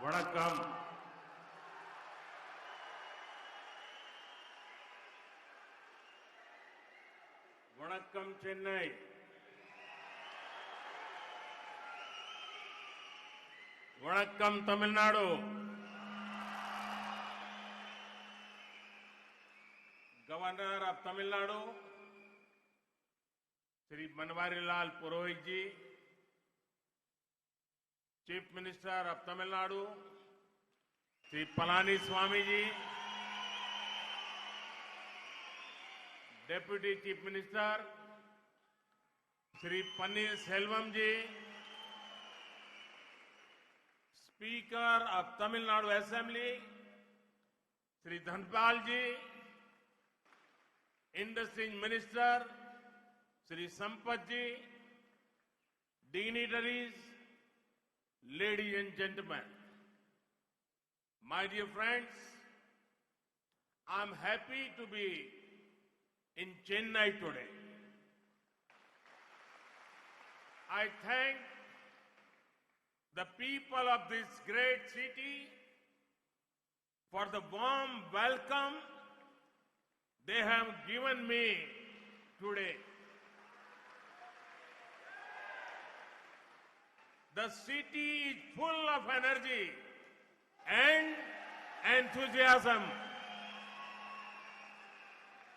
வணக்கம். வணக்கம் சென்னை. வணக்கம் Tamil Nadu. Governor of Tamil Nadu Shri Banwarilal Purohit ji, chief minister of Tamil Nadu Shri Palaniswami ji, deputy chief minister Shri Panneerselvam ji, speaker of Tamil Nadu assembly Shri Dhanapal ji, industries minister Shri Sampath ji, dignitaries, ladies and gentlemen, my dear friends, I am happy to be in Chennai today. I thank the people of this great city for the warm welcome they have given me today. The city is full of energy and enthusiasm.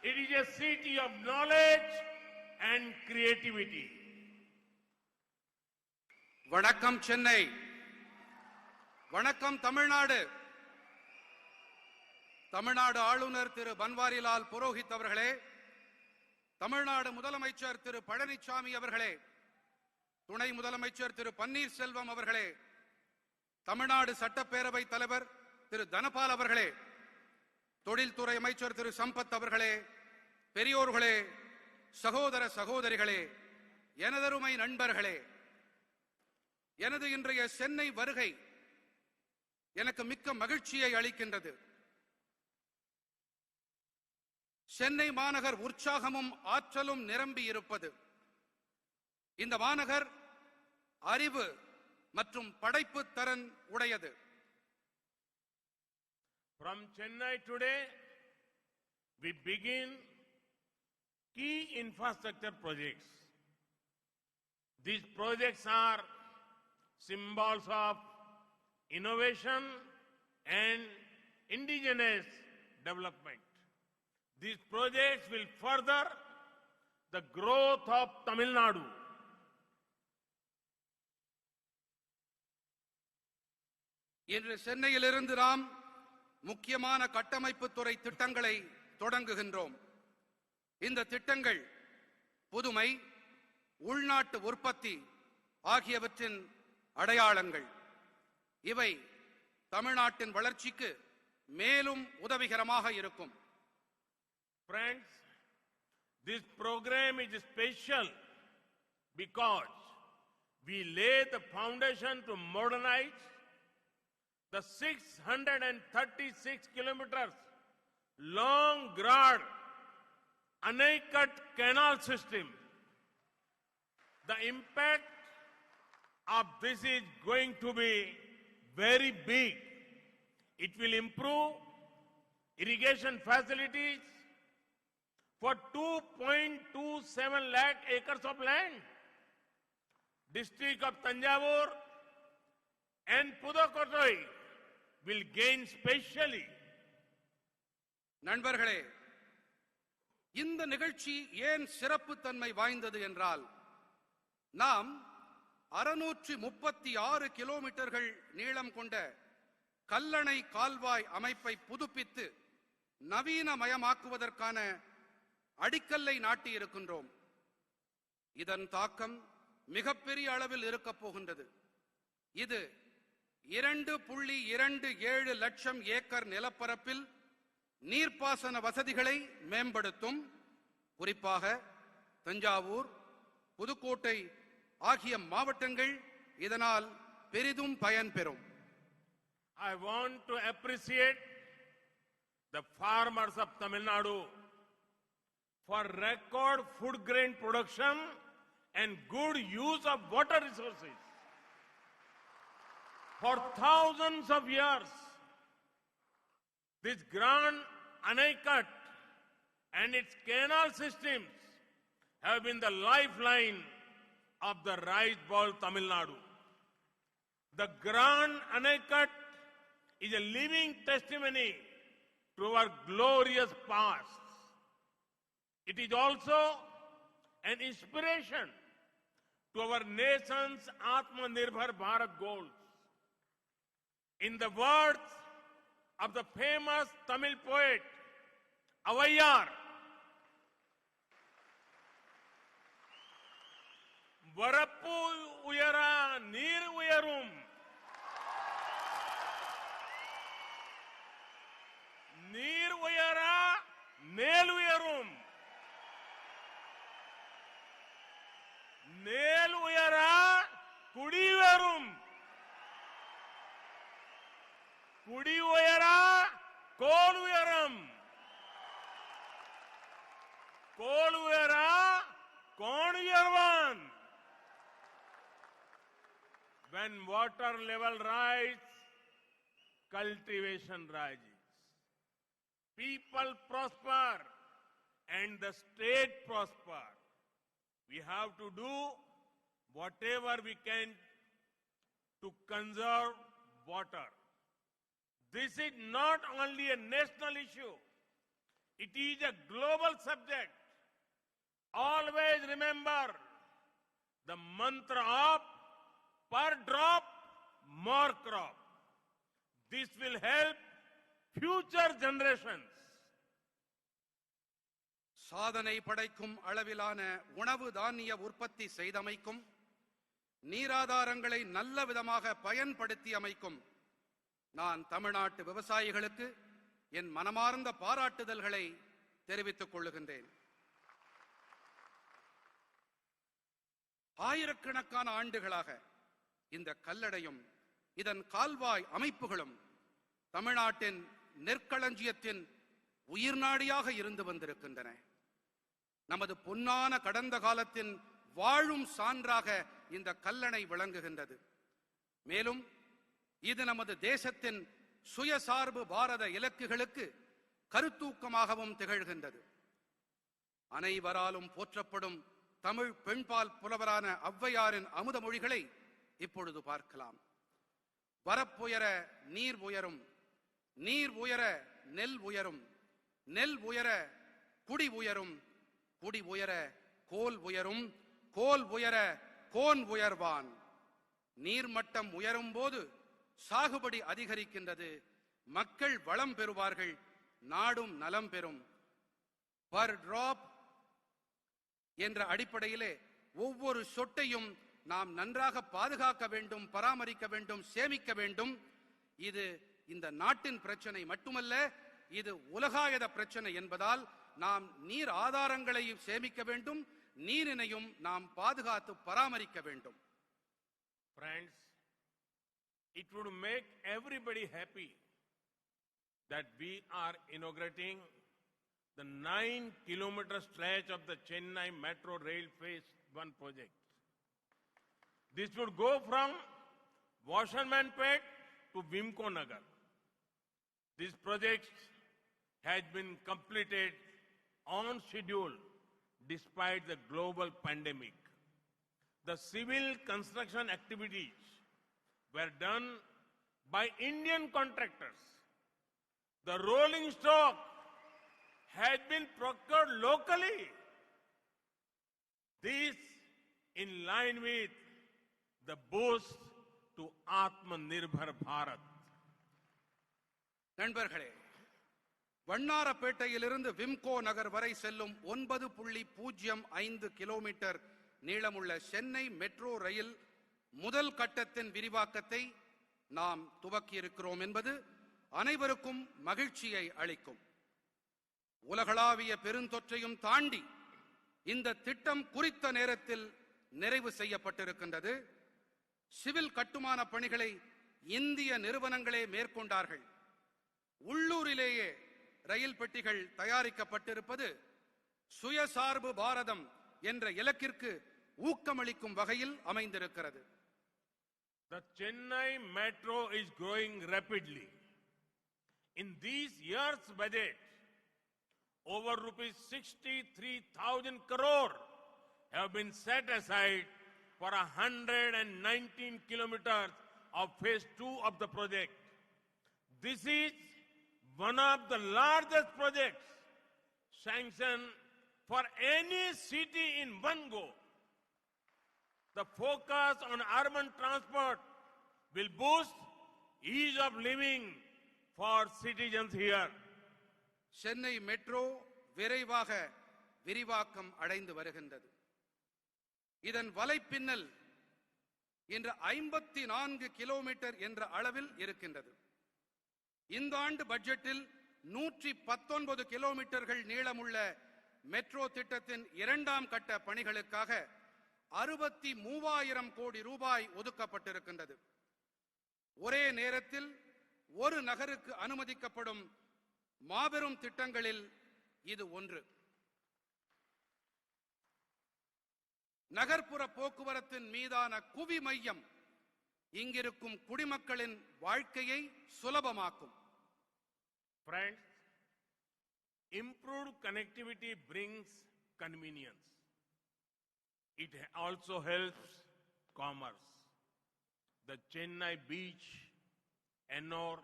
It is a city of knowledge and creativity. வணக்கம் சென்னை. வணக்கம் தமிழ்நாடு. தமிழ்நாடு ஆளுநர் திரு பன்வாரிலால் புரோஹித் அவர்களே, தமிழ்நாடு முதலமைச்சர் திரு பழனிசாமி அவர்களே, துணை முதலமைச்சர் திரு பன்னீர்செல்வம் அவர்களே, தமிழ்நாடு சட்டப்பேரவை தலைவர் திரு தனபால் அவர்களே, தொழில்துறை அமைச்சர் திரு சம்பத் அவர்களே, பெரியோர்களே, சகோதர சகோதரிகளே, எனதருமை நண்பர்களே, எனது இன்றைய சென்னை வருகை எனக்கு மிக்க மகிழ்ச்சியை அளிக்கின்றது. சென்னை மாநகர் உற்சாகமும் ஆற்றலும் நிரம்பி இருப்பது. இந்த மாநகர் அறிவு மற்றும் படைப்பு திறன் உடையது. From Chennai today, we begin key infrastructure projects. These projects are symbols of innovation and indigenous development. These projects will further the growth of Tamil Nadu. இன்று சென்னையிலிருந்து நாம் முக்கியமான கட்டமைப்பு துறை திட்டங்களை தொடங்குகின்றோம். இந்த திட்டங்கள் புதுமை, உள்நாட்டு உற்பத்தி ஆகியவற்றின் அடையாளங்கள். இவை தமிழ்நாட்டின் வளர்ச்சிக்கு மேலும் உதவிகரமாக இருக்கும். Friends, this program is special because we lay the foundation to modernize the 636 kilometers long broad Anaicut canal system. The impact of this is going to be very big. It will improve irrigation facilities for 2.27 lakh acres of land. District of Tanjavur and Pudukkottai will gain specially. நண்பர்களே, இந்த நிகழ்ச்சி ஏன் சிறப்பு தன்மை வாய்ந்தது என்றால், நாம் 636 கிலோமீட்டர்கள் நீளம் கொண்ட கல்லணை கால்வாய் அமைப்பை புதுப்பித்து நவீனமயமாக்குவதற்கான அடிக்கல்லை நாட்டி இருக்கின்றோம். இதன் தாக்கம் மிகப்பெரிய அளவில் இருக்கப் போகின்றது. இது 2.27 லட்சம் ஏக்கர் நிலப்பரப்பில் நீர்ப்பாசன வசதிகளை மேம்படுத்தும். குறிப்பாக தஞ்சாவூர், புதுக்கோட்டை ஆகிய மாவட்டங்கள் இதனால் பெரிதும் பயன்பெறும். I want to appreciate the farmers of Tamil Nadu for record food grain production and good use of water resources. For thousands of years, this Grand Anicut and its canal systems have been the lifeline of the rice bowl Tamil Nadu. The Grand Anicut is a living testimony to our glorious past. It is also an inspiration to our nation's Atmanirbhar Bharat goals. In the words of the famous Tamil poet Avaiyar, Varappu uyara neer uyarum, neer uyara nel uyarum, nel uyara kudi uyarum, kudi uyara kol uyaram, kol uyara kon uyarvan. When water level rises, cultivation rises. People prosper and the state prosper. We have to do whatever we can to conserve water. This is not only a national issue, it is a global subject. Always remember the mantra of per drop, more crop. This will help future generations. சாதனை படைக்கும் அளவிலான உணவு தானிய உற்பத்தி செய்தமைக்கும் நீராதாரங்களை நல்ல விதமாக பயன்படுத்தி அமைக்கும் நான் தமிழ்நாட்டு விவசாயிகளுக்கு என் மனமார்ந்த பாராட்டுதல்களை தெரிவித்துக் கொள்ளுகின்றேன். ஆயிரக்கணக்கான ஆண்டுகளாக இந்த கல்லடையும் இதன் கால்வாய் அமைப்புகளும் தமிழ்நாட்டின் நெற்களஞ்சியத்தின் உயிர்நாடியாக இருந்து வந்திருக்கின்றன. நமது பொன்னான கடந்த காலத்தின் வாழும் சான்றாக இந்த கல்லணை விளங்குகின்றது. மேலும் இது நமது தேசத்தின் சுயசார்பு பாரத இலக்குகளுக்கு கருத்தூக்கமாகவும் திகழ்கின்றது. அனைவராலும் போற்றப்படும் தமிழ் பெண்பால் புலவரான ஔவையாரின் அமுத மொழிகளை இப்பொழுது பார்க்கலாம். வரப்புயர நீர் உயரும், நீர் உயர நெல் உயரும், நெல் உயர குடி உயரும், குடி உயர கோல் உயரும், கோல் உயர கோன் உயர்வான். நீர்மட்டம் உயரும் போது சாகுபடி அதிகரிக்கின்றது, மக்கள் வளம் பெறுவார்கள், நாடும் நலம் பெறும். பர் டிராப் என்ற அடிப்படையிலே ஒவ்வொரு சொட்டையும் நாம் நன்றாக பாதுகாக்க வேண்டும், பராமரிக்க வேண்டும், சேமிக்க வேண்டும். இது இந்த நாட்டின் பிரச்சனை மட்டுமல்ல, இது உலகாயத பிரச்சனை என்பதால் நாம் நீர் ஆதாரங்களை சேமிக்க வேண்டும், நீரினையும் நாம் பாதுகாத்து பராமரிக்க வேண்டும். Friends, it would make everybody happy that we are inaugurating the 9-kilometer stretch of the Chennai Metro Rail Phase 1 project. This would go from Washermanpet to Vimko Nagar. This project has been completed on schedule despite the global pandemic. The civil construction activities were done by Indian contractors. The rolling stock had been procured locally. This in line with the boost to Atmanirbhar Bharat. நண்பர்களே, வண்ணாரப்பேட்டையிலிருந்து விம்கோ நகர் வரை செல்லும் 9.05 kilometre நீளமுள்ள Chennai metro rail முதல் கட்டத்தின் விரிவாக்கத்தை நாம் துவக்கியிருக்கிறோம் என்பது அனைவருக்கும் மகிழ்ச்சியை அளிக்கும். உலகளாவிய பெருந்தொற்றையும் தாண்டி இந்த திட்டம் குறித்த நேரத்தில் நிறைவு செய்யப்பட்டிருக்கின்றது. சிவில் கட்டுமான பணிகளை இந்திய நிறுவனங்களே மேற்கொண்டார்கள். உள்ளூரிலேயே ரயில் பெட்டிகள் தயாரிக்கப்பட்டிருப்பது சுயசார்பு பாரதம் என்ற இலக்கிற்கு ஊக்கமளிக்கும் வகையில் அமைந்திருக்கிறது. The Chennai Metro is growing rapidly. In this year's budget, over rupees 63,000 crore have been set aside for 119 kilometers of phase 2 of the project. This is one of the largest projects sanctioned for any city in one go. The focus on urban transport will boost ease of living for citizens here. Chennai metro விரைவாக விரிவாக்கம் அடைந்து வருகின்றது. இதன் வலைப்பின்னல் இன்று 54 kilometre என்ற அளவில் இருக்கின்றது. இந்த ஆண்டு பட்ஜெட்டில் 119 கிலோமீட்டர்கள் நீளமுள்ள மெட்ரோ திட்டத்தின் இரண்டாம் கட்ட பணிகளுக்காக 63,000 கோடி ரூபாய் ஒதுக்கப்பட்டிருக்கின்றது. ஒரே நேரத்தில் ஒரு நகருக்கு அனுமதிக்கப்படும் மாபெரும் திட்டங்களில் இது ஒன்று. நகர்ப்புற போக்குவரத்தின் மீதான குவி மையம் இங்கிருக்கும் குடிமக்களின் வாழ்க்கையை சுலபமாக்கும். Friends, improved connectivity brings convenience. It also helps commerce. The Chennai beach, Ennore,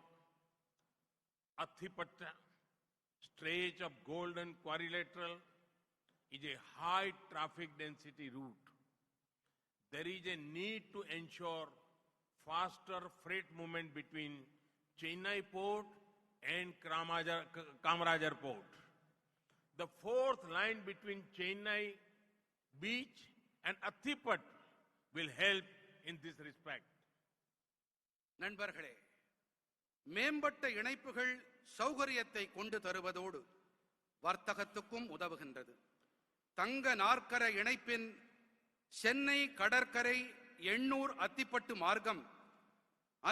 Athipatta stretch of Golden Quadrilateral is a high traffic density route. There is a need to ensure faster freight movement between Chennai port and Kamarajar port. The fourth line between Chennai beach and Athipat will help in this respect. நண்பர்களே, மேம்பட்ட இணைப்புகள் சௌகரியத்தை கொண்டு தருவதோடு வர்த்தகத்துக்கும் உதவுகின்றது. தங்க நாற்கர இணைப்பின் சென்னை கடற்கரை எண்ணூர் அத்திப்பட்டு மார்க்கம்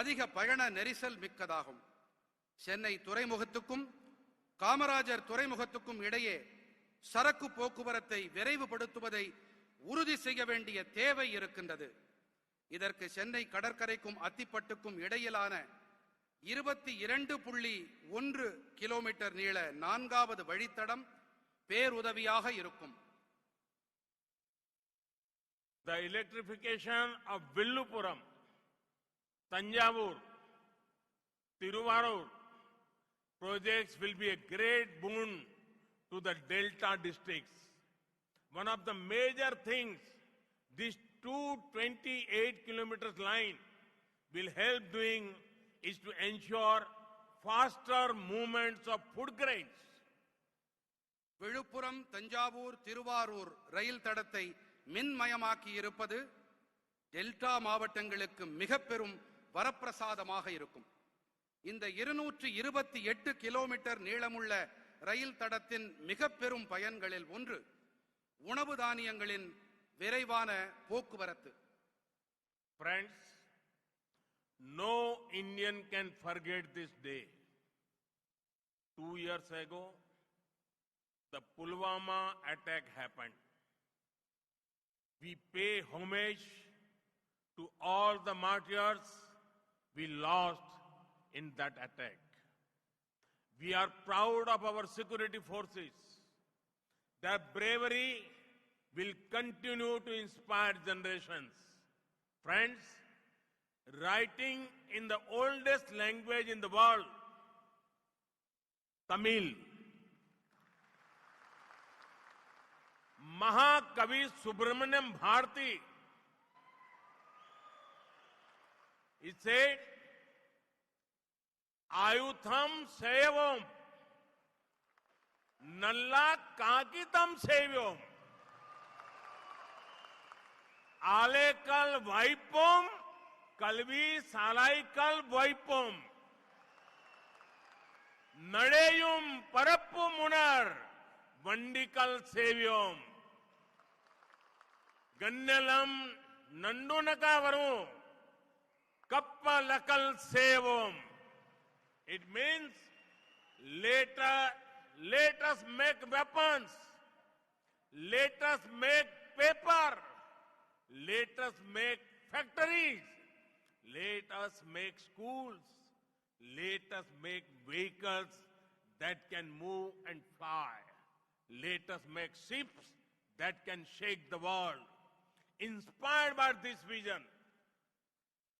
அதிக பயண நெரிசல் மிக்கதாகும். சென்னை துறைமுகத்துக்கும் காமராஜர் துறைமுகத்துக்கும் இடையே சரக்கு போக்குவரத்தை விரைவுபடுத்துவதை உறுதி செய்ய வேண்டிய தேவை இருக்கின்றது. இதற்கு சென்னை கடற்கரைக்கும் அத்திப்பட்டுக்கும் இடையிலான 22.1 கிலோமீட்டர் நீள நான்காவது வழித்தடம் பேருதவியாக இருக்கும். The electrification of Villupuram, Tanjavur, Tiruvarur projects will be a great boon to the Delta districts. One of the major things this 228 kilometers line will help doing is to ensure faster movements of food grains. Villupuram Thanjavur Thiruvarur ரயில் தடத்தை மின்மயமாக்கி இருப்பது delta மாவட்டங்களுக்கு மிக பெரும் வரப்பிரசாதமாக இருக்கும். இந்த 228 kilometre நீளமுள்ள ரயில் தடத்தின் மிக பெரும் பயன்களில் ஒன்று உணவு தானியங்களின் விரைவான போக்குவரத்து. Friends, no Indian can forget this day. 2 years ago, the Pulwama attack happened. We pay homage to all the martyrs we lost in that attack. We are proud of our security forces. Their bravery will continue to inspire generations. Friends, writing in the oldest language in the world, Tamil, Mahakavi Subramaniam Bharati, he said, Ayutham Sevam, Nalla Kakitam Sevyam, Alekal Vaipom, Kalvi Salaikal Vaipom, Nadeyum Parappu Munar, Vandikal Sevyam, Gannalam Nandunaka Varu, Kappa Lakal Sevam. It means let us make weapons, let us make paper, let us make factories, Let us make schools. Let us make vehicles that can move and fly. Let us make ships that can shake the world. Inspired by this vision,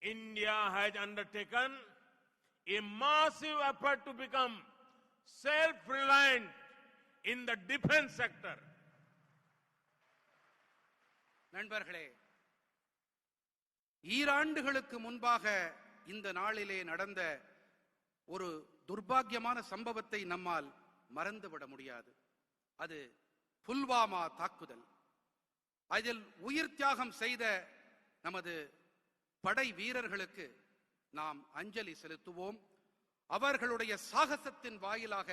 India has undertaken a massive effort to become self-reliant in the defense sector. நண்பர்களே, ஈராண்டுகளுக்கு முன்பாக இந்த நாளிலே நடந்த ஒரு துர்பாக்கியமான சம்பவத்தை நம்மால் மறந்துவிட முடியாது. அது புல்வாமா தாக்குதல். அதில் உயிர் தியாகம் செய்த நமது படை வீரர்களுக்கு நாம் அஞ்சலி செலுத்துவோம். அவர்களுடைய சாகசத்தின் வாயிலாக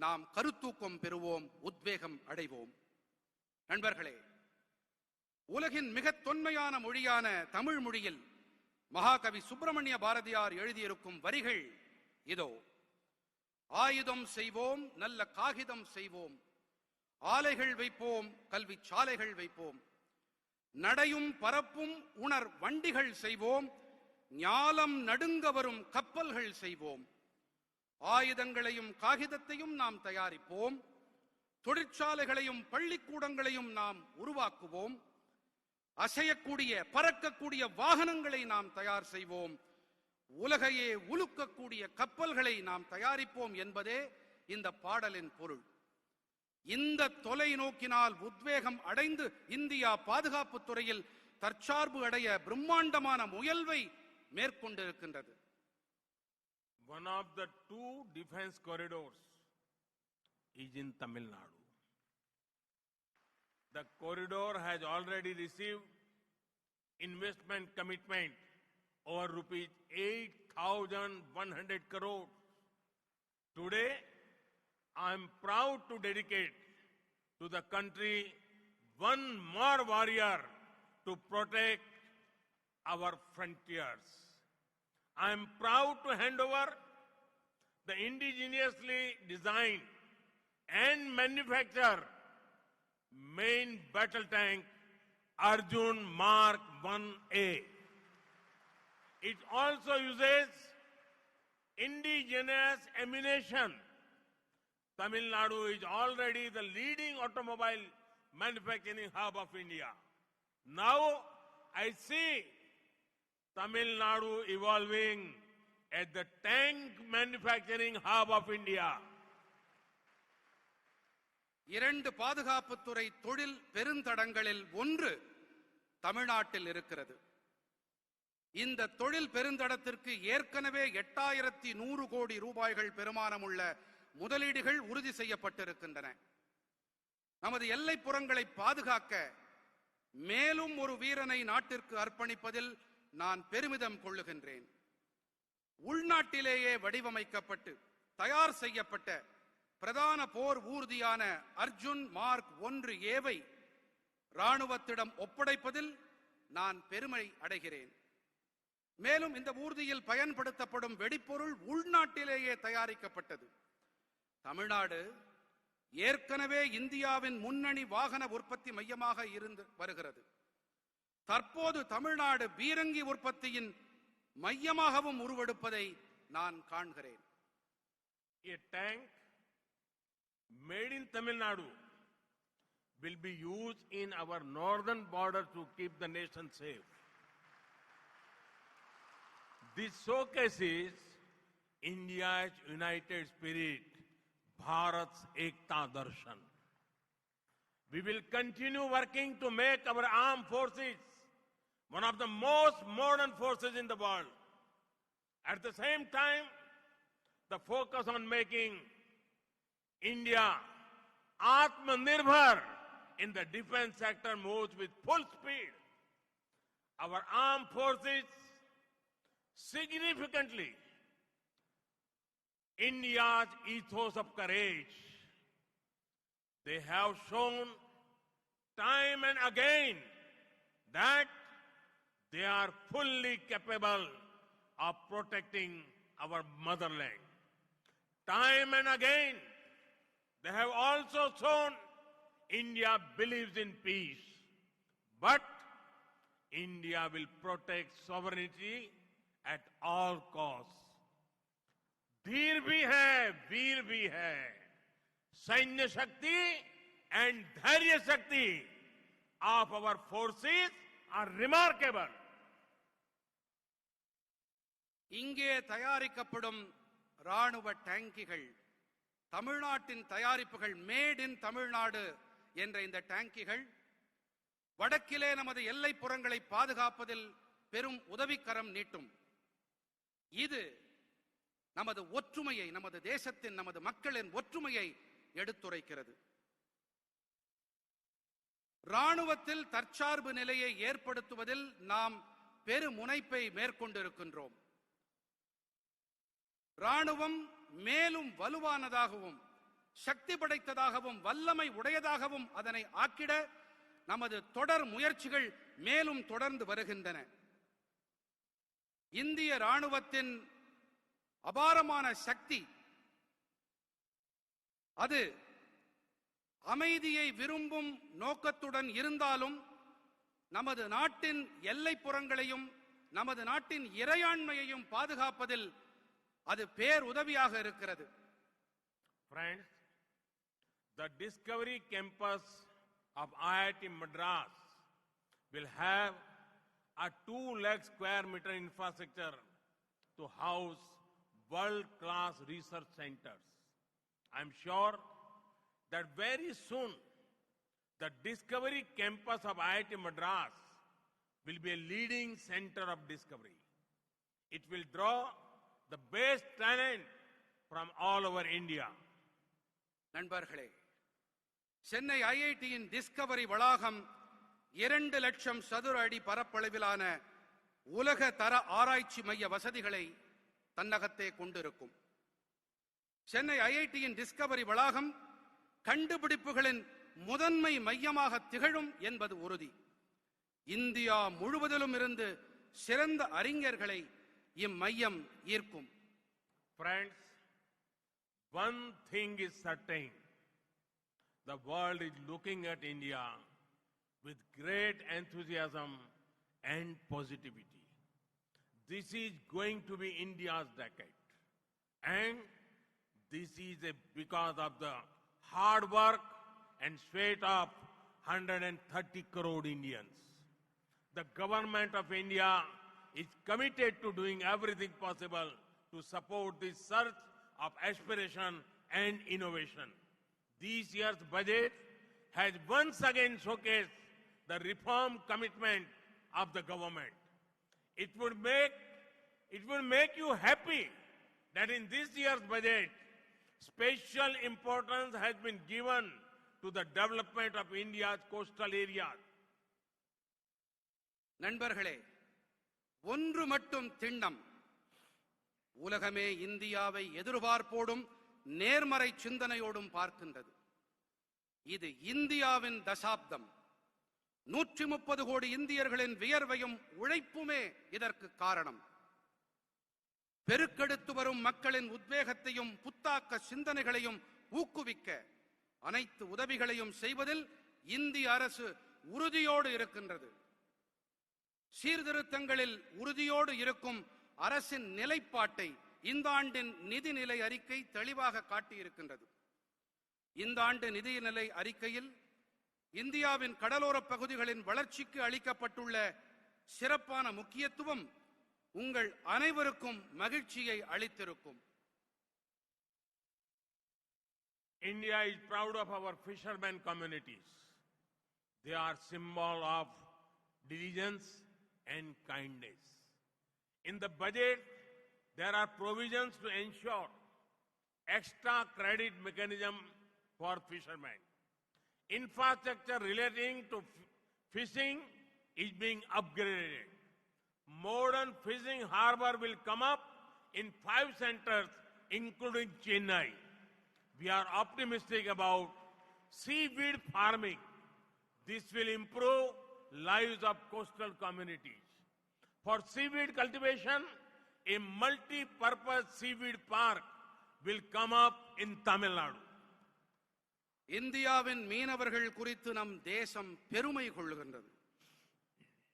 நாம் கருத்தூக்கம் பெறுவோம், உத்வேகம் அடைவோம். நண்பர்களே, உலகின் மிக தொன்மையான மொழியான தமிழ் மொழியில் மகாகவி சுப்பிரமணிய பாரதியார் எழுதியிருக்கும் வரிகள் இதோ. ஆயுதம் செய்வோம், நல்ல காகிதம் செய்வோம், ஆலைகள் வைப்போம், கல்வி சாலைகள் வைப்போம், நடையும் பரப்பும் உணர் வண்டிகள் செய்வோம், ஞாலம் நடுங்க வரும் கப்பல்கள் செய்வோம், ஆயுதங்களையும் காகிதத்தையும் நாம் தயாரிப்போம், தொழிற்சாலைகளையும் பள்ளிக்கூடங்களையும் நாம் உருவாக்குவோம், அசையக்கூடிய பறக்கக்கூடிய வாகனங்களை நாம் தயார் செய்வோம், உலகையே உலுக்கக்கூடிய கப்பல்களை நாம் தயாரிப்போம் என்பதே இந்த பாடலின் பொருள். இந்த தொலைநோக்கினால் உத்வேகம் அடைந்து இந்தியா பாதுகாப்பு துறையில் தற்சார்பு அடைய பிரம்மாண்டமான முயல்வை மேற்கொண்டிருக்கின்றது. One of the two defense corridors is in Tamil Nadu. The corridor has already received investment commitment over rupees 8,100 crores. Today, I am proud to dedicate to the country one more warrior to protect our frontiers. I am proud to hand over the indigenously designed and manufactured main battle tank Arjun Mark 1A. It also uses indigenous ammunition. Tamil Nadu is already the leading automobile manufacturing hub of India. Now I see Tamil Nadu evolving as the tank manufacturing hub of India. இரண்டு பாதுகாப்புத்துறை தொழில் பெருந்தடங்களில் ஒன்று தமிழ்நாட்டில் இருக்கிறது. இந்த தொழில் பெருந்தடத்திற்கு ஏற்கனவே 8100 கோடி ரூபாய்கள் பெருமானமுள்ள முதலீடுகள் உறுதி செய்யப்பட்டிருக்கின்றன. நமது எல்லைப்புறங்களை பாதுகாக்க மேலும் ஒரு வீரனை நாட்டிற்கு அர்ப்பணிப்பதில் நான் பெருமிதம் கொள்ளுகின்றேன். உள்நாட்டிலேயே வடிவமைக்கப்பட்டு தயார் செய்யப்பட்ட பிரதான போர் ஊர்தியான அர்ஜுன் மார்க் 1ஏவை ராணுவத்திடம் ஒப்படைப்பதில் நான் பெருமை அடைகிறேன். மேலும் இந்த ஊர்தியில் பயன்படுத்தப்படும் வெடிப்பொருள் உள்நாட்டிலேயே தயாரிக்கப்பட்டது. தமிழ்நாடு ஏற்கனவே இந்தியாவின் முன்னணி வாகன உற்பத்தி மையமாக இருந்து வருகிறது. தற்போது தமிழ்நாடு பீரங்கி உற்பத்தியின் மையமாகவும் உருவெடுப்பதை நான் காண்கிறேன். A tank made in Tamil Nadu will be used in our northern border to keep the nation safe. This showcases India's united spirit, Bharat's Ekta Darshan. We will continue working to make our armed forces one of the most modern forces in the world. At the same time, the focus on making India Atmanirbhar in the defense sector moves with full speed. Our armed forces significantly India's ethos of courage. They have shown time and again that they are fully capable of protecting our motherland. Time and again, they have also shown India believes in peace. But India will protect sovereignty at all costs. धीर भी है, वीर भी है. सैन्य शक्ति and धैर्य शक्ति of our forces are remarkable. இங்கே தயாரிக்கப்படும் ராணுவ டேங்கிகள், தமிழ்நாட்டின் தயாரிப்புகள், மேட் இன் தமிழ்நாடு என்ற இந்த டேங்கிகள் வடக்கிலே நமது எல்லைப்புறங்களை பாதுகாப்பதில் பெரும் உதவிக்கரம் நீட்டும். இது நமது ஒற்றுமையை, நமது தேசத்தின், நமது மக்களின் ஒற்றுமையை எடுத்துரைக்கிறது. ராணுவத்தில் தற்சார்பு நிலையை ஏற்படுத்துவதில் நாம் பெருமுனைப்பை மேற்கொண்டிருக்கின்றோம். ராணுவம் மேலும் வலுவானதாகவும் சக்தி படைத்ததாகவும் வல்லமை உடையதாகவும் அதனை ஆக்கிட நமது தொடர் முயற்சிகள் மேலும் தொடர்ந்து வருகின்றன. இந்திய ராணுவத்தின் அபாரமான சக்தி அது அமைதியை விரும்பும் நோக்கத்துடன் இருந்தாலும் நமது நாட்டின் எல்லைப்புறங்களையும் நமது நாட்டின் இறையாண்மையையும் பாதுகாப்பதில் அது பேருதவியாக இருக்கிறது. Friends, the Discovery Campus of IIT Madras will have a 2 lakh square meter infrastructure to house world-class research centers. I am sure that very soon the Discovery Campus of IIT Madras will be a leading center of discovery. It will draw the best talent from all over India. நண்பர்களே, Chennai ஐஐடியின் Discovery வளாகம் 2 லட்சம் சதுர அடி பரப்பளவிலான உலக தர ஆராய்ச்சி மைய வசதிகளை தன்னகத்தே கொண்டிருக்கும். சென்னை ஐஐடியின் டிஸ்கவரி வளாகம் கண்டுபிடிப்புகளின் முதன்மை மையமாக திகழும் என்பது உறுதி. இந்தியா முழுவதிலும் இருந்து சிறந்த அறிஞர்களை இம்மையம் ஈர்க்கும். Friends, one thing is certain. The world is looking at India with great enthusiasm and positivity. This is going to be India's decade. And this is because of the hard work and sweat of 130 crore Indians. The government of India is committed to doing everything possible to support this surge of aspiration and innovation. This year's budget has once again showcased the reform commitment of the government. It would make you happy that in this year's budget, special importance has been given to the development of India's coastal areas. நண்பர்களே, ஒன்று மட்டும் திண்ணம். உலகமே இந்தியாவை எதிர்பார்ப்போடும் நேர்மறை சிந்தனையோடும் பார்க்கின்றது. இது இந்தியாவின் தசாப்தம். 130 கோடி இந்தியர்களின் வியர்வையும் உழைப்புமே இதற்கு காரணம். பெருக்கெடுத்து வரும் மக்களின் உத்வேகத்தையும் புத்தாக்க சிந்தனைகளையும் ஊக்குவிக்க அனைத்து உதவிகளையும் செய்வதில் இந்திய அரசு உறுதியோடு இருக்கின்றது. சீர்திருத்தங்களில் உறுதியோடு இருக்கும் அரசின் நிலைப்பாட்டை இந்த ஆண்டின் நிதிநிலை அறிக்கை தெளிவாக காட்டியிருக்கின்றது. இந்த ஆண்டு நிதிநிலை அறிக்கையில் இந்தியாவின் கடலோரப் பகுதிகளின் வளர்ச்சிக்கு அளிக்கப்பட்டுள்ள சிறப்பான முக்கியத்துவம் உங்கள் அனைவருக்கும் மகிழ்ச்சியை அளித்திருக்கும். India is proud of our fishermen communities. They are symbol of diligence and kindness. In the budget, there are provisions to ensure extra credit mechanism for fishermen. Infrastructure relating to fishing is being upgraded. Modern fishing harbor will come up in 5 centers, including Chennai. We are optimistic about seaweed farming. This will improve lives of coastal communities. For seaweed cultivation, a multi-purpose seaweed park will come up in Tamil Nadu. இந்தியாவின் மீனவர்கள் குறித்து நம் தேசம் பெருமை கொள்கின்றது.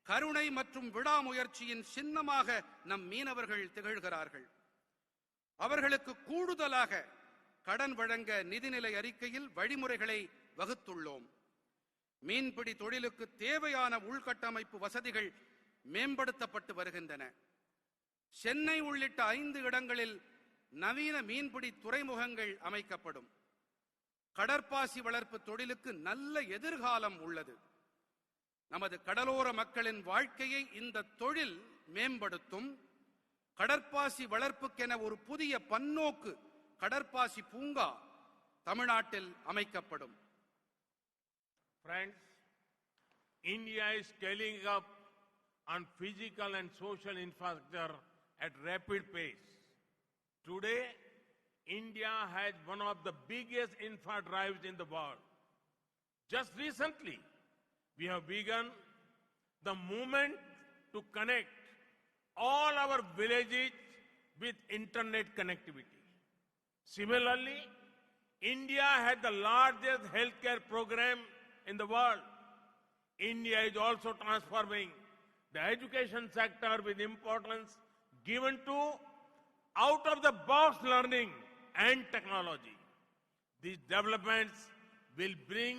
கருணை மற்றும் விடாமுயற்சியின் சின்னமாக நம் மீனவர்கள் திகழ்கிறார்கள். அவர்களுக்கு கூடுதலாக கடன் வழங்க நிதிநிலை அறிக்கையில் வழிமுறைகளை வகுத்துள்ளோம். மீன்பிடி தொழிலுக்கு தேவையான உள்கட்டமைப்பு வசதிகள் மேம்படுத்தப்பட்டு வருகின்றன. சென்னை உள்ளிட்ட 5 இடங்களில் நவீன மீன்பிடி துறைமுகங்கள் அமைக்கப்படும். கடற்பாசி வளர்ப்பு தொழிலுக்கு நல்ல எதிர்காலம் உள்ளது. நமது கடலோர மக்களின் வாழ்க்கையை இந்த தொழில் மேம்படுத்தும். கடற்பாசி வளர்ப்புக்கென ஒரு புதிய பன்னோக்கு கடற்பாசி பூங்கா தமிழ்நாட்டில் அமைக்கப்படும். Friends, India is scaling up on physical and social infrastructure at rapid pace. Today, India has one of the biggest infra drives in the world. Just recently, we have begun the movement to connect all our villages with internet connectivity. Similarly, India has the largest healthcare program in the world. India is also transforming the education sector with importance given to out-of-the-box learning and technology. These developments will bring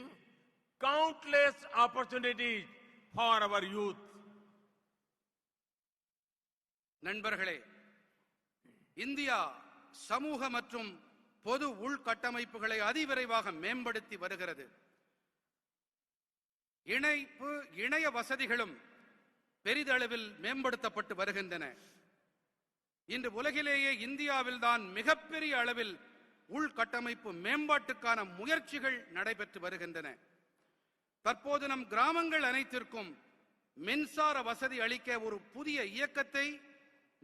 countless opportunities for our youth. நண்பர்களே, India சமூக மற்றும் பொது உள்கட்டமைப்புகளை அதிவிரைவாக மேம்படுத்தி வருகிறது. இணைய வசதிகளும் பெரிதளவில் மேம்படுத்தப்பட்டு வருகின்றன. இன்று உலகிலேயே இந்தியாவில்தான் மிகப்பெரிய அளவில் உள்கட்டமைப்பு மேம்பாட்டுக்கான முயற்சிகள் நடைபெற்று வருகின்றன. தற்போது நம் கிராமங்கள் அனைத்திற்கும் மின்சார வசதி அளிக்க ஒரு புதிய இயக்கத்தை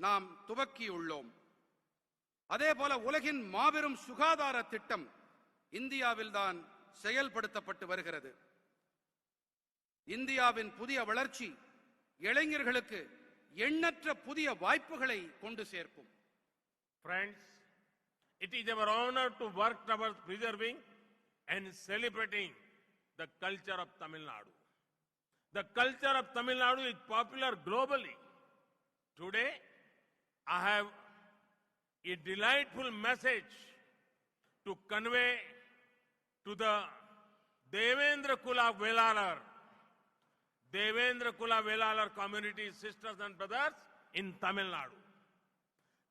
நாம் துவக்கியுள்ளோம். அதேபோல உலகின் மாபெரும் சுகாதார திட்டம் இந்தியாவில்தான் செயல்படுத்தப்பட்டு வருகிறது. இந்தியாவின் புதிய வளர்ச்சி இளைஞர்களுக்கு எண்ணற்ற புதிய வாய்ப்புகளை கொண்டு சேர்க்கும். Friends, it is our honor to work towards preserving and celebrating the culture of Tamil Nadu. The culture of Tamil Nadu is popular globally. Today, I have a delightful message to convey to the Devendra Kula Velalar community sisters and brothers in Tamil Nadu.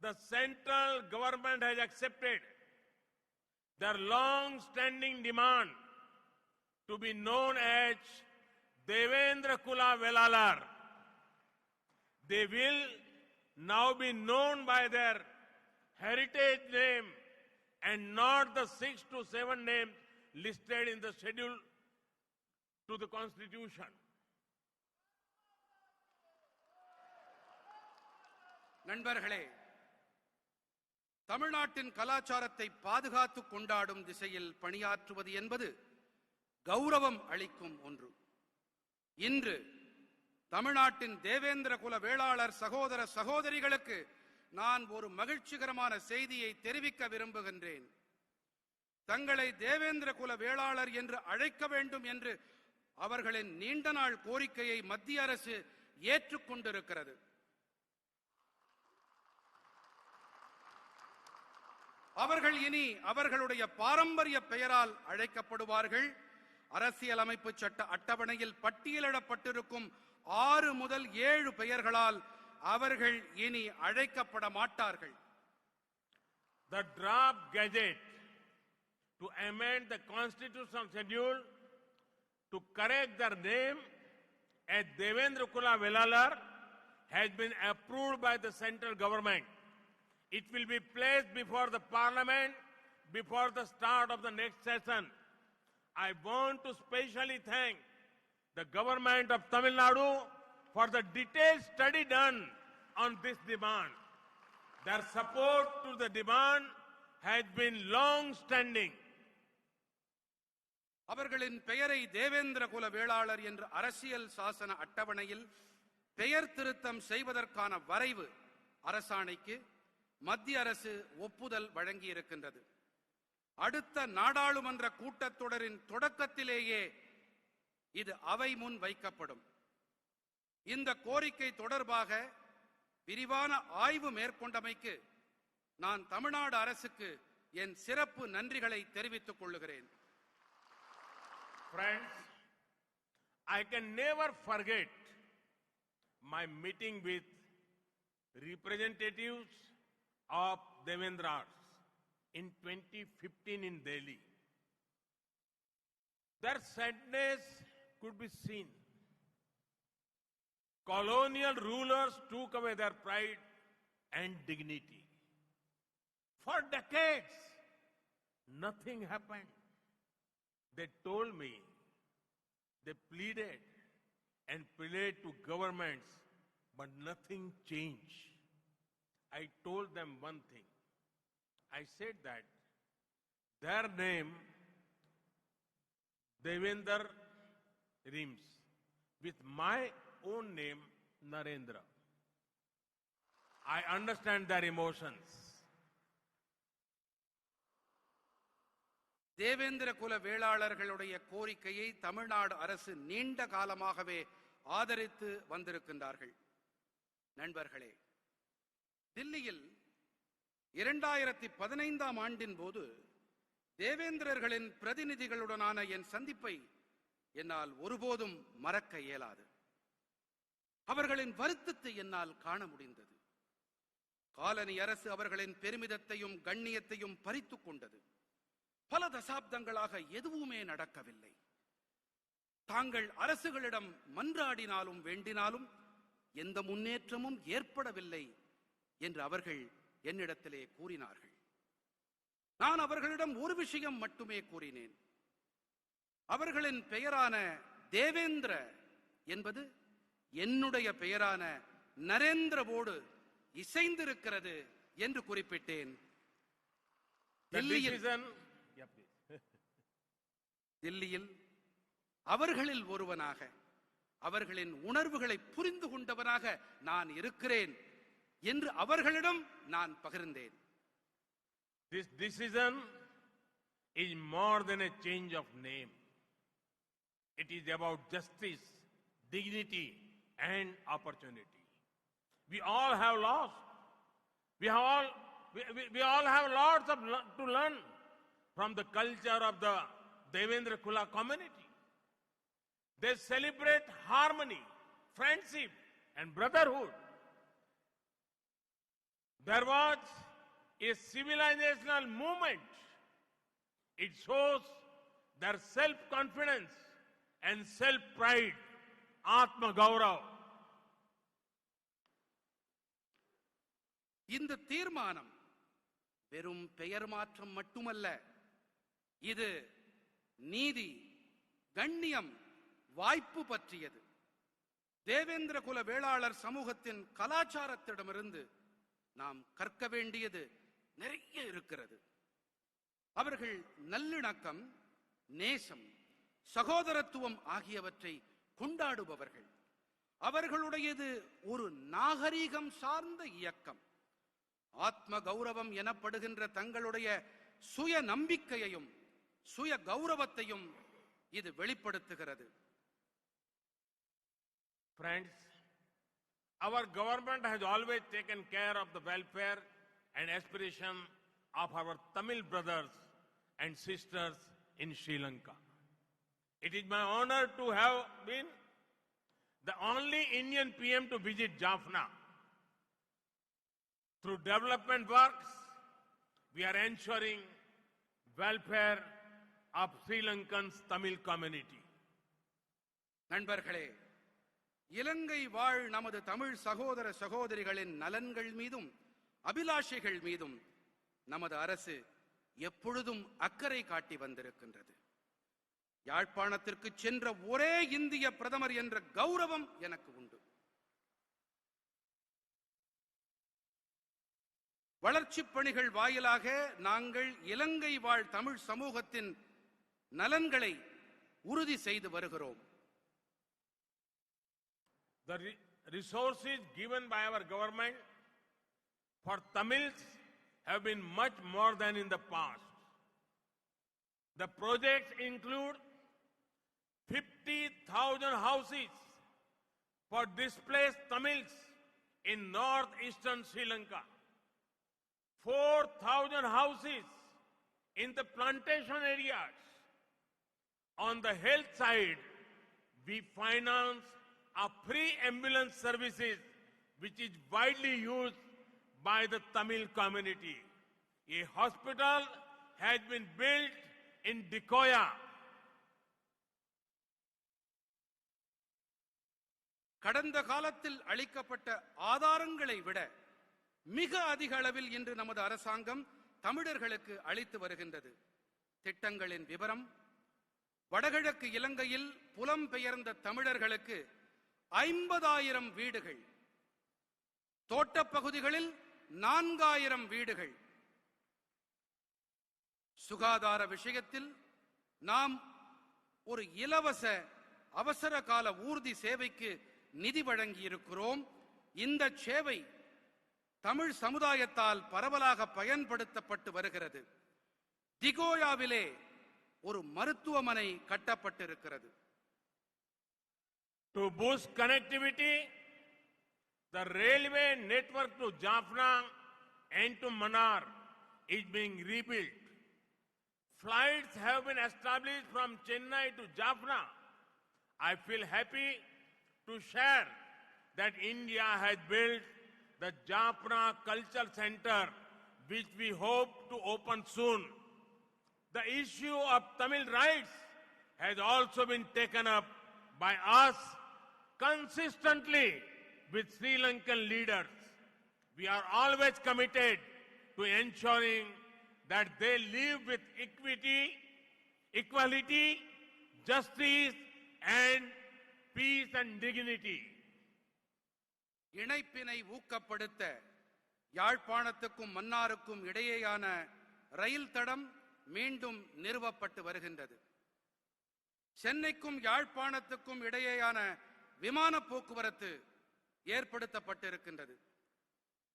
The central government has accepted their long-standing demand to be known as Devendra Kula Velalar. They will now be known by their heritage name and not the 6 to 7 names listed in the schedule to the Constitution. நண்பர்களே, தமிழ்நாட்டின் கலாச்சாரத்தை பாதுகாத்து கொண்டாடும் திசையில் பணியாற்றுவது என்பது கௌரவம் அளிக்கும் ஒன்று. இன்று தமிழ்நாட்டின் தேவேந்திர குல வேளாளர் சகோதர சகோதரிகளுக்கு நான் ஒரு மகிழ்ச்சிகரமான செய்தியை தெரிவிக்க விரும்புகின்றேன். தங்களை தேவேந்திர குல வேளாளர் என்று அழைக்க வேண்டும் என்று அவர்களின் நீண்ட நாள் கோரிக்கையை மத்திய அரசு ஏற்றுக்கொண்டிருக்கிறது. அவர்கள் இனி அவர்களுடைய பாரம்பரிய பெயரால் அழைக்கப்படுவார்கள். அரசியலமைப்பு சட்ட அட்டவணையில் பட்டியலிடப்பட்டிருக்கும் 6 முதல் 7 பெயர்களால் அவர்கள் இனி அழைக்கப்பட மாட்டார்கள். The draft gazette to amend the constitutional schedule to correct their name as Devendra Kula Velalar has been approved by the central government. It will be placed before the parliament before the start of the next session. I want to specially thank the government of Tamil Nadu for the detailed study done on this demand. Their support to the demand has been long-standing. அவர்களின் பெயரை தேவேந்திர குல வேளாளர் என்று அரசியல் சாசன அட்டவணையில் பெயர் திருத்தம் செய்வதற்கான வரைவு அரசாணைக்கு மத்திய அரசு ஒப்புதல் வழங்கியிருக்கின்றது. அடுத்த நாடாளுமன்ற கூட்டத்தொடரின் தொடக்கத்திலேயே இது அவை முன் வைக்கப்படும். இந்த கோரிக்கை தொடர்பாக விரிவான ஆய்வு மேற்கொண்டமைக்கு நான் தமிழ்நாடு அரசுக்கு என் சிறப்பு நன்றிகளை தெரிவித்துக் கொள்கிறேன். Friends, I can never forget my meeting with representatives of Devendras in 2015 in Delhi. Their sadness could be seen. Colonial rulers took away their pride and dignity. For decades, nothing happened. They told me, they pleaded and prayed to governments, but nothing changed. I told them one thing. I said that their name, Devendra, rhymes with my own name, Narendra. I understand their emotions. Devendra குல வேளாளர்களுடைய கோரிக்கையை தமிழ்நாடு அரசு நீண்ட காலமாகவே ஆதரித்து வந்திருக்கின்றார்கள். நண்பர்களே, தில்லியில் 2015ஆம் ஆண்டின் போது தேவேந்திரர்களின் பிரதிநிதிகளுடனான என் சந்திப்பை என்னால் ஒருபோதும் மறக்க இயலாது. அவர்களின் வருத்தத்தை என்னால் காண முடிந்தது. காலனி அரசு அவர்களின் பெருமிதத்தையும் கண்ணியத்தையும் பறித்துக் கொண்டது. பல தசாப்தங்களாக எதுவுமே நடக்கவில்லை. தாங்கள் அரசுகளிடம் மன்றாடினாலும் வேண்டினாலும் எந்த முன்னேற்றமும் ஏற்படவில்லை என்று அவர்கள் என்னிடத்திலே கூறினார்கள். நான் அவர்களிடம் ஒரு விஷயம் மட்டுமே கூறினேன். அவர்களின் பெயரான தேவேந்திர என்பது என்னுடைய பெயரான நரேந்திரவோடு இசைந்திருக்கிறது என்று குறிப்பிட்டேன். தில்லியில் அவர்களில் ஒருவனாக, அவர்களின் உணர்வுகளை புரிந்து கொண்டவனாக நான் இருக்கிறேன் என்று அவர்களிடம் நான் பகிர்ந்தேன். This decision is more than a change of name. It is about justice, dignity, and opportunity. We all have lost. We all have lots to learn from the culture of the Devendra Kula community. They celebrate harmony, friendship, and brotherhood. There was a civilizational movement. It shows their self-confidence and self-pride, Atma Gaurav. இந்த தீர்மானம் வெறும் பெயர் மாற்றம் மட்டுமல்ல, இது நீதி, கண்ணியம், வாய்ப்பு பற்றியது. தேவேந்திர குல வேளாளர் சமூகத்தின் கலாச்சாரத்திடமிருந்து நாம் கற்க வேண்டியது நிறைய இருக்கிறது. அவர்கள் நல்லிணக்கம், நேசம், சகோதரத்துவம் ஆகியவற்றை கொண்டாடுபவர்கள். அவர்களுடையது ஒரு நாகரீகம் சார்ந்த இயக்கம். ஆத்ம கௌரவம் எனப்படுகின்ற தங்களுடைய சுய நம்பிக்கையையும் சுய கௌரவத்தையும் இது வெளிப்படுத்துகிறது. Friends, our government has always taken care of the welfare and aspiration of our Tamil brothers and sisters in Sri Lanka. It is my honor to have been the only Indian PM to visit Jaffna. Through development works, we are ensuring welfare of Sri Lankan's Tamil community. நண்பர்களே, இலங்கை வாழ் நமது தமிழ் சகோதர சகோதரிகளின் நலன்கள் மீதும் அபிலாஷைகள் மீதும் நமது அரசு எப்பொழுதும் அக்கறை காட்டி வந்திருக்கின்றது. யாழ்ப்பாணத்திற்கு சென்ற ஒரே இந்திய பிரதமர் என்ற கௌரவம் எனக்கு உண்டு. வளர்ச்சிப் பணிகள் வாயிலாக நாங்கள் இலங்கை வாழ் தமிழ் சமூகத்தின் நலன்களை உறுதி செய்து வருகிறோம். The resources given by our government for Tamils have been much more than in the past. The projects include 50,000 houses, for displaced Tamils in northeastern Sri Lanka. 4,000 houses in the plantation areas. On the health side, we finance a free ambulance services which is widely used by the Tamil community. A hospital has been built in Dikoya. கடந்த காலத்தில் அளிக்கப்பட்ட ஆதாரங்களை விட மிக அதிக அளவில் இன்று நமது அரசாங்கம் தமிழர்களுக்கு அளித்து வருகின்றது. திட்டங்களின் விவரம்: வடகிழக்கு இலங்கையில் புலம்பெயர்ந்த தமிழர்களுக்கு 50,000 வீடுகள், தோட்டப்பகுதிகளில் 4,000 வீடுகள். சுகாதார விஷயத்தில் நாம் ஒரு இலவச அவசர கால ஊர்தி சேவைக்கு நிதி வழங்கி இருக்கிறோம். இந்த சேவை தமிழ் சமுதாயத்தால் பரவலாக பயன்படுத்தப்பட்டு வருகிறது. திகோயாவிலே ஒரு மருத்துவமனை கட்டப்பட்டிருக்கிறது. To boost connectivity, the railway network to Jaffna and to Mannar is being rebuilt. Flights have been established from Chennai to Jaffna. I feel happy to share that India has built the Jaffna Cultural Center, which we hope to open soon. The issue of Tamil rights has also been taken up by us consistently with Sri Lankan leaders. We are always committed to ensuring that they live with equality, justice, and peace and dignity. இணைப்பினை ஊக்கப்படுத்த யாழ்ப்பாணத்துக்கும் மன்னாருக்கும் இடையேயான ரயில் தடம் மீண்டும் நிறுவப்பட்டு வருகின்றது. சென்னைக்கும் யாழ்ப்பாணத்துக்கும் இடையேயான விமான போக்குவரத்து ஏற்படுத்தப்பட்டிருக்கின்றது.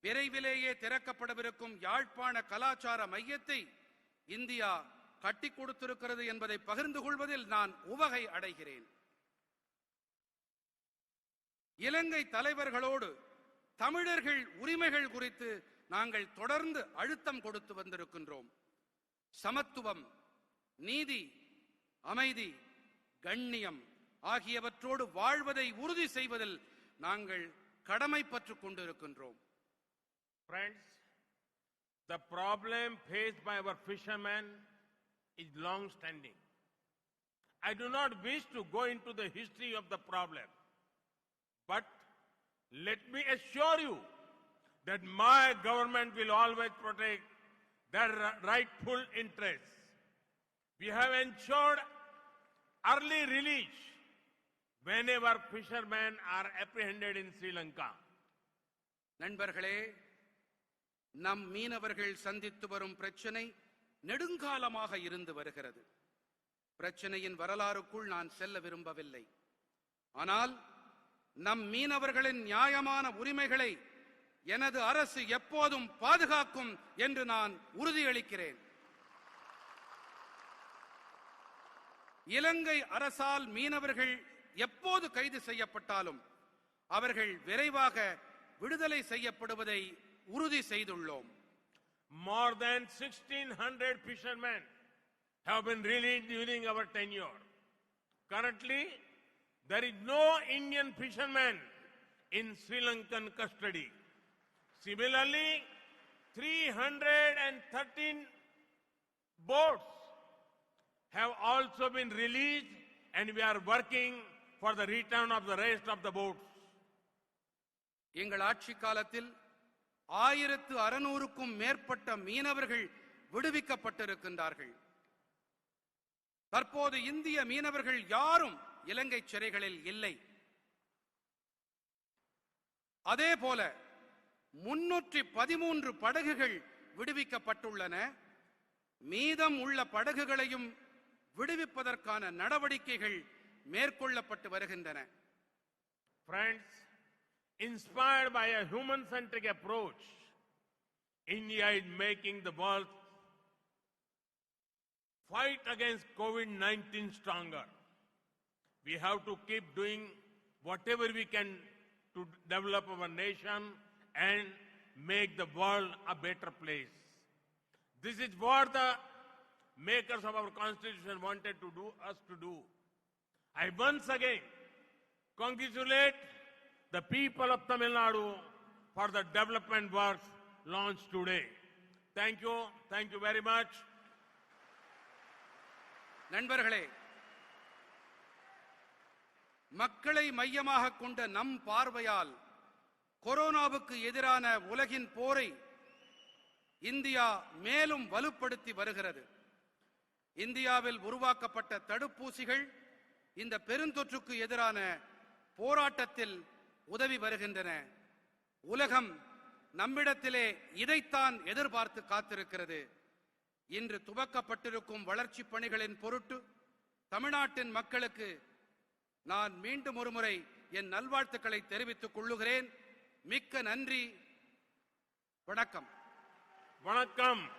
விரைவிலேயே திறக்கப்படவிருக்கும் யாழ்ப்பாண கலாச்சார மையத்தை இந்தியா கட்டி கொடுத்திருக்கிறது என்பதை பகிர்ந்து கொள்வதில் நான் உவகை அடைகிறேன். இலங்கை தலைவர்களோடு தமிழர்கள் உரிமைகள் குறித்து நாங்கள் தொடர்ந்து அழுத்தம் கொடுத்து வந்திருக்கின்றோம். சமத்துவம், நீதி, அமைதி, கண்ணியம் ஆகியவற்றோடு வாழ்வதை உறுதி செய்வதில் நாங்கள் கடமைப்பட்டுக் கொண்டிருக்கின்றோம். Friends, the problem faced by our fishermen is long standing. I do not wish to go into the history of the problem, but let me assure you that my government will always protect their rightful interests. We have ensured early release whenever fishermen are apprehended in Sri Lanka. நண்பர்களே, நம் மீனவர்கள் சந்தித்து வரும் பிரச்சனை நெடுங்காலமாக இருந்து வருகிறது. பிரச்சனையின் வரலாறுக்குள் நான் செல்ல விரும்பவில்லை. ஆனால் நம் மீனவர்களின் நியாயமான உரிமைகளை எனது அரசு எப்போதும் பாதுகாக்கும் என்று நான் உறுதியளிக்கிறேன். இலங்கை அரசால் மீனவர்கள் எப்போது கைது செய்யப்பட்டாலும் அவர்கள் விரைவாக விடுதலை செய்யப்படுவதை உறுதி செய்துள்ளோம். More than 1,600 fishermen have been released during our tenure. Currently, there is no Indian fisherman in Sri Lankan custody. Similarly, 313 boats have also been released, and we are working for the return of the rest of the boats. எங்கள் ஆட்சி காலத்தில் 1600க்கும் மேற்பட்ட மீனவர்கள் விடுவிக்கப்பட்டிருக்கின்றார்கள். தற்போது இந்திய மீனவர்கள் யாரும் இலங்கை சிறைகளில் இல்லை. அதேபோல 313 படகுகள் விடுவிக்கப்பட்டுள்ளன. மீதம் உள்ள படகுகளையும் விடுவிப்பதற்கான நடவடிக்கைகள் மேற்கொள்ளப்பட்டு வருகின்றன. Friends, inspired by a human-centric approach, India is making the world fight against COVID-19 stronger. We have to keep doing whatever we can to develop our nation and make the world a better place. This is what the makers of our constitution wanted to do us to do. I once again congratulate the people of Tamil Nadu for the development works launched today. Thank you very much. நண்பர்களே, மக்களை மையமாக கொண்ட நம் பார்வையால் கொரோனாவுக்கு எதிரான உலகின் போரை இந்தியா மேலும் வலுப்படுத்தி வருகிறது. இந்தியாவில் உருவாக்கப்பட்ட தடுப்பூசிகள் இந்த பெருந்தொற்றுக்கு எதிரான போராட்டத்தில் உதவி வருகின்றன. உலகம் நம்மிடத்திலே இதைத்தான் எதிர்பார்த்து காத்திருக்கிறது. இன்று துவக்கப்பட்டிருக்கும் வளர்ச்சி பணிகளின் பொருட்டு தமிழ்நாட்டின் மக்களுக்கு நான் மீண்டும் ஒருமுறை என் நல்வாழ்த்துக்களை தெரிவித்துக் கொள்ளுகிறேன். மிக்க நன்றி. வணக்கம். வணக்கம்.